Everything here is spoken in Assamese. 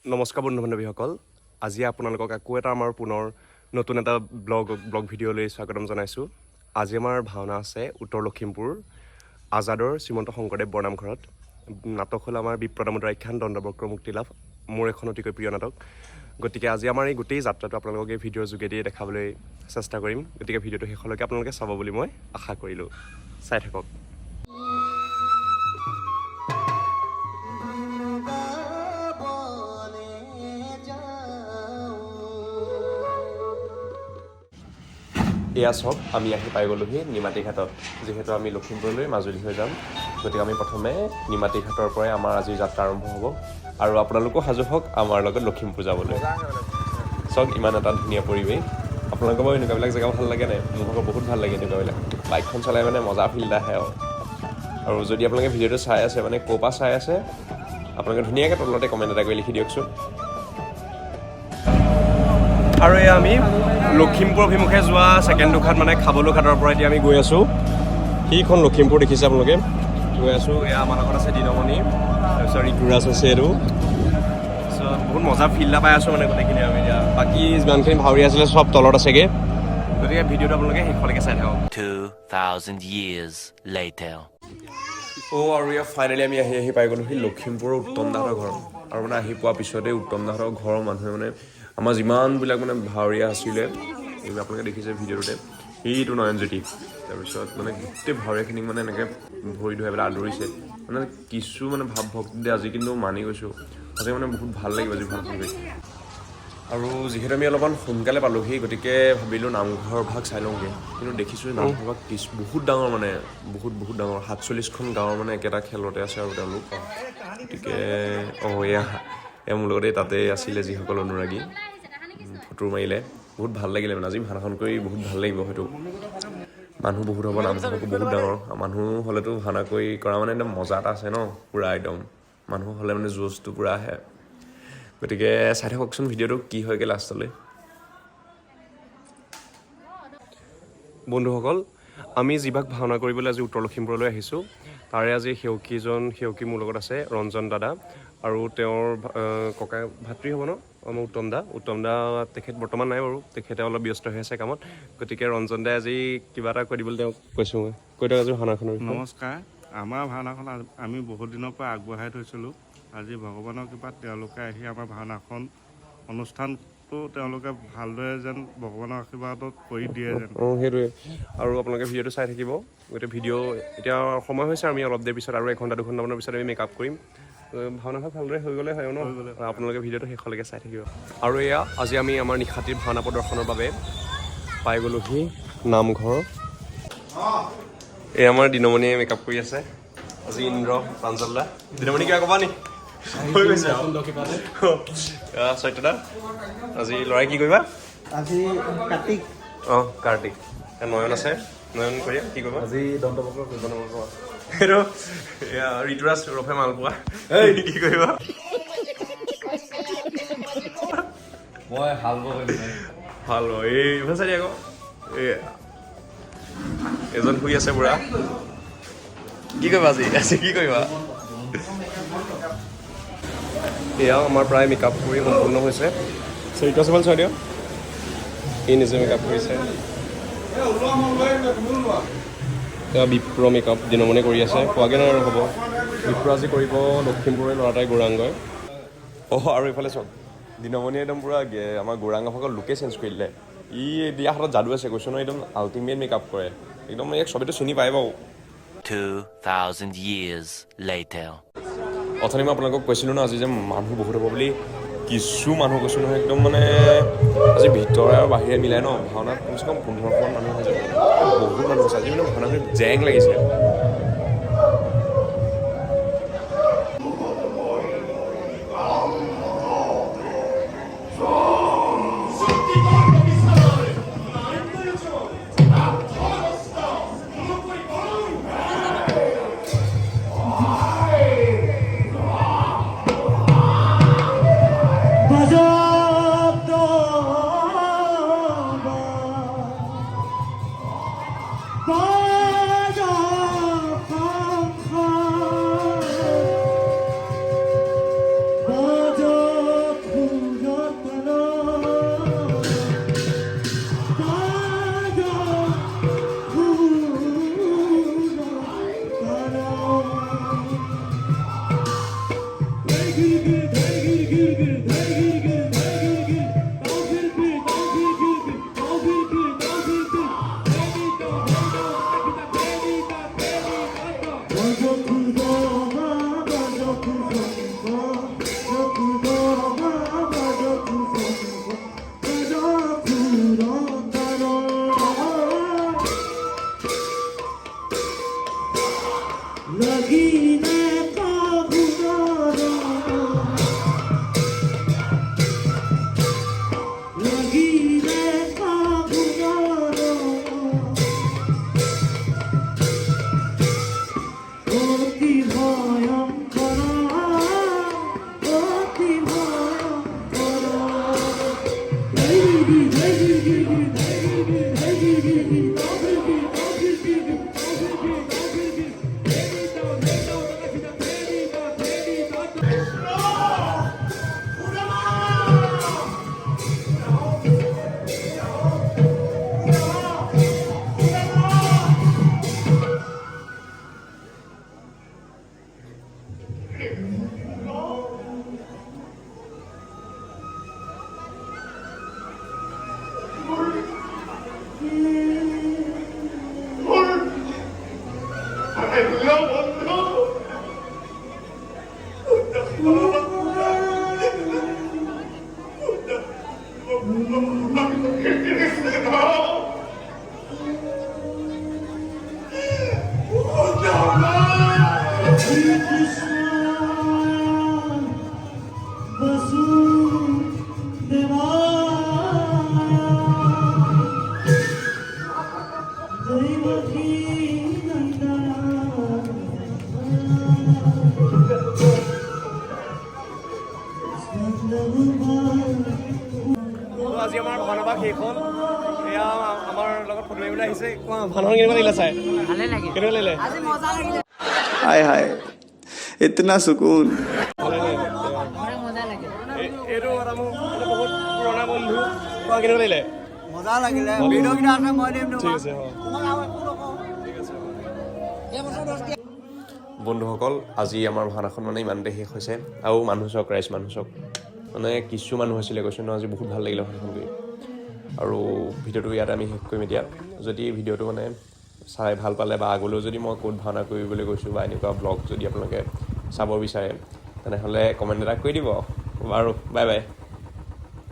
নমস্কাৰ বন্ধু বান্ধৱীসকল আজি আপোনালোকক আকৌ এটা আমাৰ পুনৰ নতুন এটা ব্লগ ভিডিঅ'লৈ স্বাগতম জনাইছোঁ। আজি আমাৰ ভাওনা আছে উত্তৰ লখিমপুৰ আজাদৰ শ্ৰীমন্ত শংকৰদেৱ বৰনামঘৰত। নাটক হ'ল আমাৰ বিপ্ৰদামোদৰ আখ্যান দণ্ডবক্ৰ মুক্তিলাভ, মোৰ এখন অতিকৈ প্ৰিয় নাটক। গতিকে আজি আমাৰ এই গোটেই যাত্ৰাটো আপোনালোকক এই ভিডিঅ'ৰ যোগেদিয়ে দেখাবলৈ চেষ্টা কৰিম। গতিকে ভিডিঅ'টো শেষলৈকে আপোনালোকে চাব বুলি মই আশা কৰিলোঁ। চাই থাকক। এয়া চাওক, আমি আহি পাই গ'লোহি নিমাতী ঘাটত। যিহেতু আমি লখিমপুৰলৈ মাজুলী হৈ যাম, গতিকে আমি প্ৰথমে নিমাতী ঘাটৰ পৰাই আমাৰ আজিৰ যাত্ৰা আৰম্ভ হ'ব। আৰু আপোনালোকো সাজু হওক আমাৰ লগত লখিমপুৰ যাবলৈ। চাওক ইমান এটা ধুনীয়া পৰিৱেশ। আপোনালোকৰ বাৰু এনেকুৱাবিলাক জেগা ভাল লাগে নাই? মোৰ ভাগৰ বহুত ভাল লাগে এনেকুৱাবিলাক। বাইকখন চলাই মানে মজা ফিল্ড আহে। আৰু যদি আপোনালোকে ভিডিঅ'টো চাই আছে, মানে ক'ৰ পৰা চাই আছে, আপোনালোকে ধুনীয়াকৈ তলতে কমেণ্ট এটা কৰি লিখি দিয়কচোন। আৰু এয়া আমি লখিমপুৰ অভিমুখে যোৱা ছেকেণ্ড ঘাট, মানে খাবলো ঘাটৰ পৰা এতিয়া আমি গৈ আছোঁ। সেইখন লখিমপুৰ দেখিছে আপোনালোকে, গৈ আছোঁ। এয়া আমাৰ লগত আছে দিনমণি, তাৰপিছত ঋতুৰাজ আছে এইটো। তাৰপিছত বহুত মজা ফিল্ড এটা পাই আছোঁ মানে গোটেইখিনি আমি এতিয়া। বাকী যিমানখিনি ভাৱৰীয়া আছিলে চব তলত আছেগৈ। গতিকে ভিডিঅ'টো আপোনালোকে শেষলৈকে চাই থাকক। 2000 years later. আৰু ইয়াত ফাইনেলি আমি আহি পাই গ'লোঁ সেই লখিমপুৰৰ উত্তম দাহঁতৰ ঘৰ। আৰু মানে আহি পোৱাৰ পিছতে উত্তম দাহঁতৰ ঘৰৰ মানুহে মানে আমাৰ যিমানবিলাক মানে ভাৱৰীয়া আছিলে, এইবিলাক আপোনালোকে দেখিছে ভিডিঅ'টোতে, সেইটো নয়নজ্যোতি। তাৰপিছত মানে গোটেই ভাৱৰীয়াখিনিক মানে এনেকৈ ভৰি ধুৱাই পেলাই আদৰিছে। মানে কিছু মানে ভাৱ ভক্তি আজি কিন্তু মানি গৈছোঁ। আজি মানে বহুত ভাল লাগিব আজি ভালখন গৈ। আৰু যিহেতু আমি অলপমান সোনকালে পালোঁহি, গতিকে ভাবিলোঁ নামঘৰ ভাগ চাই লওঁগৈ। কিন্তু দেখিছোঁ নামঘৰ ভাগ বহুত ডাঙৰ, মানে বহুত ডাঙৰ। 47খন গাঁৱৰ মানে একেটা খেলতে আছে আৰু তেওঁলোক। গতিকে এয়া মোৰ লগতে তাতে আছিলে যিসকল অনুৰাগী, ফটো মাৰিলে। বহুত ভাল লাগিলে মানে আজি ভাওনাখন কৰি বহুত ভাল লাগিব। হয়তো মানুহ বহুত হ'ব, নামঘৰটো বহুত ডাঙৰ। মানুহ হ'লেতো ভাওনা কৰি কৰা মানে একদম মজা এটা আছে ন, পূৰা একদম মানুহ হ'লে মানে জোচটো পূৰা আহে। গতিকে চাই থাককচোন ভিডিঅ'টো কি হয়গৈ লাষ্টলৈ। বন্ধুসকল, আমি যিভাগ ভাওনা কৰিবলৈ আজি উত্তৰ লখিমপুৰলৈ আহিছোঁ, তাৰে আজি সেৱকী মোৰ লগত আছে, ৰঞ্জন দাদা। আৰু তেওঁৰ ককাই ভাতৃ হ'ব ন, আমাৰ উত্তম দা তেখেত বৰ্তমান নাই বাৰু, তেখেতে অলপ ব্যস্ত হৈ আছে কামত। গতিকে ৰঞ্জন দাই আজি কিবা এটা কৈ দিবলৈ তেওঁক কৈছোঁ মই। কৈ দিয়ক আজি ভাওনাখনৰ। নমস্কাৰ। আমাৰ ভাওনাখন আমি বহুত দিনৰ পৰা আগবঢ়াই থৈছিলোঁ। আজি ভগৱানৰ কৃপাত তেওঁলোকে আহি আমাৰ ভাওনাখন অনুষ্ঠানটো তেওঁলোকে ভালদৰে যেন ভগৱানৰ আশীৰ্বাদত কৰি দিয়ে যেন। সেইটোৱে। আৰু আপোনালোকে ভিডিঅ'টো চাই থাকিব। গতিকে ভিডিঅ' এতিয়া সময় হৈছে, আমি অলপ দেৰি পিছত আৰু 1-2 ঘণ্টামানৰ পিছত আমি মেকআপ কৰিম। ভাওনাখন ভালদৰে হৈ গ'লে হয় ন, আপোনালোকে ভিডিঅ'টো শেষলৈকে চাই থাকিব। আৰু এয়া আজি আমি আমাৰ নিশাটিৰ ভাওনা প্ৰদৰ্শনৰ বাবে পাই গ'লোহি নামঘৰ। এই আমাৰ দিনমণিয়ে মেকআপ কৰি আছে আজি। ইন্দ্ৰ প্ৰাঞ্জল দা, দিনমণি কিবা ক'বা নি? হৈ গৈছে চৈত্যদা, আজি ল'ৰাই কি কৰিবা? আজি কাৰ্তিক। কাৰ্তিক। নয়ন আছে, নয়ন কৰি কি কৰিবা? আজি দণ্ডবক্ৰ এইটো ঋতুৰাজ ৰফে মালপোৱা কি কৰিবা? মই হাল ভাল এই ইফালে চাই আকৌ এজন শুই আছে বুঢ়া। কি কৰিবা আজি কি কৰিবা? এয়া আমাৰ প্ৰায় মেকআপ কৰি সম্পূৰ্ণ হৈছে। চৰিত্ৰ চবল চাই দিয়ক, সি নিজে মেকআপ কৰিছে। এয়া বিপ্ৰ মেকআপ দিনমণি কৰি আছে, পোৱাগৈ নাই আৰু হ'ব। বিপ্ৰ আজি কৰিব লখিমপুৰৰে ল'ৰাটাই গৌৰাংগই। আৰু এইফালে চাওক, দিনমণিয়ে একদম পূৰা আমাৰ গৌৰাংগসকল লুকে চেঞ্জ কৰি দিলে। দিয়া হাতত যাদু আছে কৈছোঁ ন, একদম আল্টিমেট মেকআপ কৰে একদম। ইয়াক চবেইটো চিনি পাই বাৰু। 2000 years later. অথনি মই আপোনালোকক কৈছিলোঁ ন আজি যে মানুহ বহুত হ'ব বুলি। কিছু মানুহ কৈছোঁ নহয়, একদম মানে আজি ভিতৰে আৰু বাহিৰে মিলাই ন ভাওনাত কমচে কম 1500মান মানুহ হৈ যাব। বহুত মানুহ আছে আজি, মানে ভাওনাখিনি জেং লাগিছে। আজি আমাৰ ভাওনা শেষ হ'ল এয়া আমাৰ লগত ফটো মাৰিবলৈ আহিছে ভাওনা কেনেকুৱা লাগিলে চাই ভালে লাগে কেনেকুৱা লাগিলে আজি মজা লাগিলে हाय हाय इतना सुकून মজা লাগে এইটো এটা মোৰ বহুত পুৰণা বন্ধু কেনেকুৱা লাগিলে মজা লাগিলে ভিডিঅ'কেইটা আছে মই দিম ঠিক আছে বন্ধুসকল আজি আমাৰ ভাওনাখন মানে ইমানতে শেষ হৈছে আৰু মানুহ চাওক ৰাইজ মানুহ চাওক মানে কিছু মানুহ হৈছিলে কৈছোঁ ন আজি বহুত ভাল লাগিলে ভাওনাখন কৰি আৰু ভিডিঅ'টো ইয়াত আমি শেষ কৰিম এতিয়া যদি ভিডিঅ'টো মানে চাই ভাল পালে বা আগলৈও যদি মই ক'ত ভাওনা কৰিবলৈ গৈছোঁ বা এনেকুৱা ব্লগ যদি আপোনালোকে চাব বিচাৰে তেনেহ'লে কমেণ্ট এটা কৰি দিব বাৰু বাই বাই